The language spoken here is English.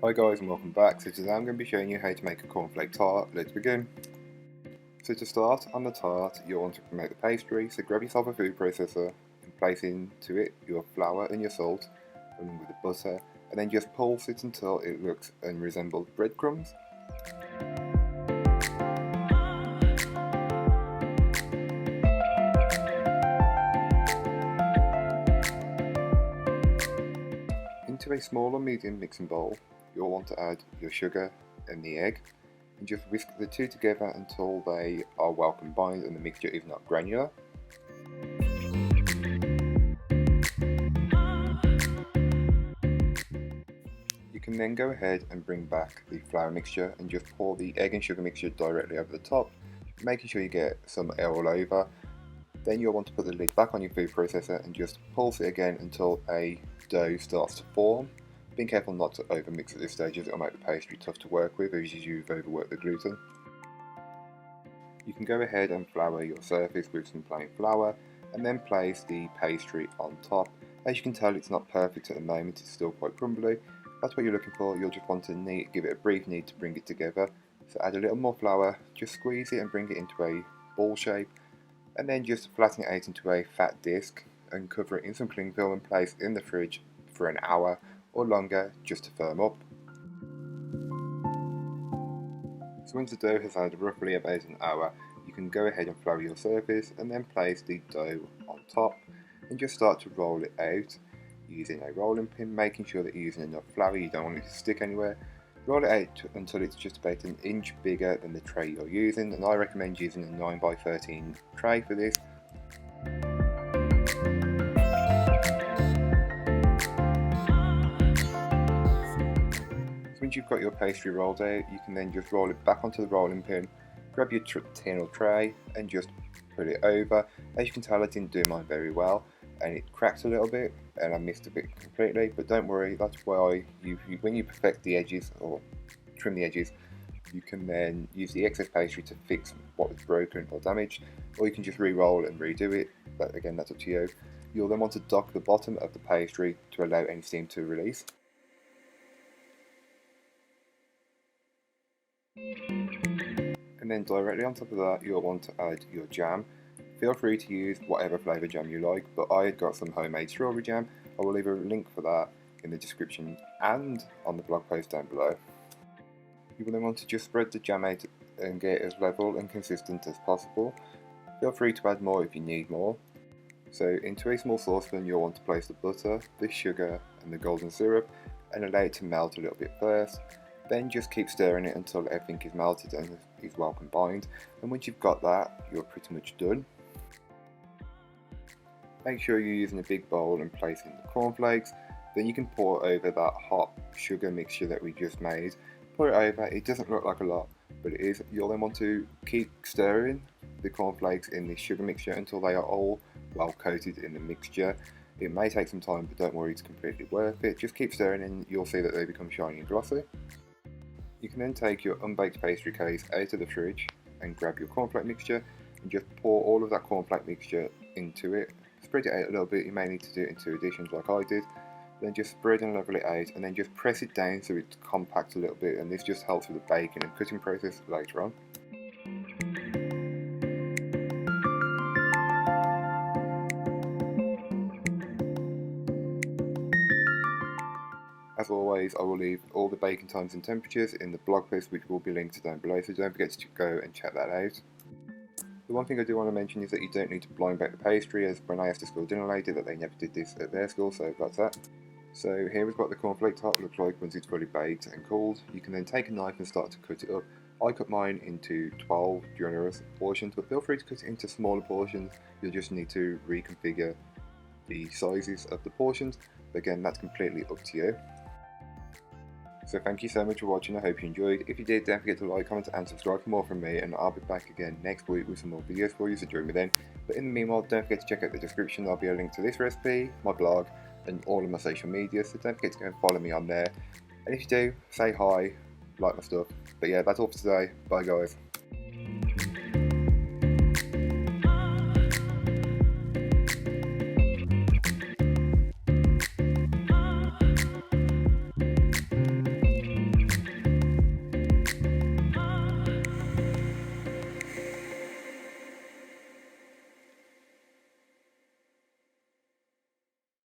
Hi guys and welcome back. So today I'm going to be showing you how to make a cornflake tart. Let's begin. So to start on the tart, you'll want to make the pastry. So grab yourself a food processor and place into it your flour and your salt along with the butter, and then just pulse it until it looks and resembles breadcrumbs. Into a small or medium mixing bowl, you'll want to add your sugar and the egg, and just whisk the two together until they are well combined and the mixture is not granular. You can then go ahead and bring back the flour mixture and just pour the egg and sugar mixture directly over the top, making sure you get some air all over. Then you'll want to put the lid back on your food processor and just pulse it again until a dough starts to form. Being careful not to overmix at this stage, as it will make the pastry tough to work with as you've overworked the gluten. You can go ahead and flour your surface with some plain flour and then place the pastry on top. As you can tell, it's not perfect at the moment, it's still quite crumbly. That's what you're looking for. You'll just want to give it a brief knead to bring it together. So add a little more flour, just squeeze it and bring it into a ball shape, and then just flatten it out into a fat disc and cover it in some cling film and place in the fridge for an hour or longer just to firm up. So once the dough has had roughly about an hour, you can go ahead and flour your surface and then place the dough on top and just start to roll it out using a rolling pin, making sure that you're using enough flour, you don't want it to stick anywhere. Roll it out until it's just about an inch bigger than the tray you're using, and I recommend using a 9x13 tray for this. So once you've got your pastry rolled out, you can then just roll it back onto the rolling pin, grab your tin or tray and just put it over. As you can tell, I didn't do mine very well and it cracked a little bit and I missed a bit completely, but don't worry, that's why when you perfect the edges or trim the edges, you can then use the excess pastry to fix what was broken or damaged, or you can just re-roll and redo it. But again, that's up to you. You'll then want to dock the bottom of the pastry to allow any steam to release. And then directly on top of that, you'll want to add your jam. Feel free to use whatever flavour jam you like, but I had got some homemade strawberry jam. I will leave a link for that in the description and on the blog post down below. You will then want to just spread the jam out and get it as level and consistent as possible. Feel free to add more if you need more. So into a small saucepan, you'll want to place the butter, the sugar and the golden syrup and allow it to melt a little bit first. Then just keep stirring it until everything is melted and is well combined. And once you've got that, you're pretty much done. Make sure you're using a big bowl and place in the cornflakes. Then you can pour over that hot sugar mixture that we just made. Pour it over. It doesn't look like a lot, but it is. You'll then want to keep stirring the cornflakes in the sugar mixture until they are all well coated in the mixture. It may take some time, but don't worry, it's completely worth it. Just keep stirring and you'll see that they become shiny and glossy. You can then take your unbaked pastry case out of the fridge and grab your cornflake mixture and just pour all of that cornflake mixture into it. Spread it out a little bit, you may need to do it in 2 additions like I did. Then just spread and level it out and then just press it down so it's compact a little bit, and this just helps with the baking and cutting process later on. As always, I will leave all the baking times and temperatures in the blog post, which will be linked down below, so don't forget to go and check that out. The one thing I do want to mention is that you don't need to blind bake the pastry, as when I asked the school dinner lady that they never did this at their school, so that's that. So here is what the cornflake tart looks like once it's fully baked and cooled. You can then take a knife and start to cut it up. I cut mine into 12 generous portions, but feel free to cut it into smaller portions. You'll just need to reconfigure the sizes of the portions, but again, that's completely up to you. So thank you so much for watching, I hope you enjoyed. If you did, don't forget to like, comment and subscribe for more from me, and I'll be back again next week with some more videos for you, so join me then. But in the meanwhile, don't forget to check out the description, there'll be a link to this recipe, my blog, and all of my social media, so don't forget to go and follow me on there. And if you do, say hi, like my stuff. But yeah, that's all for today, bye guys.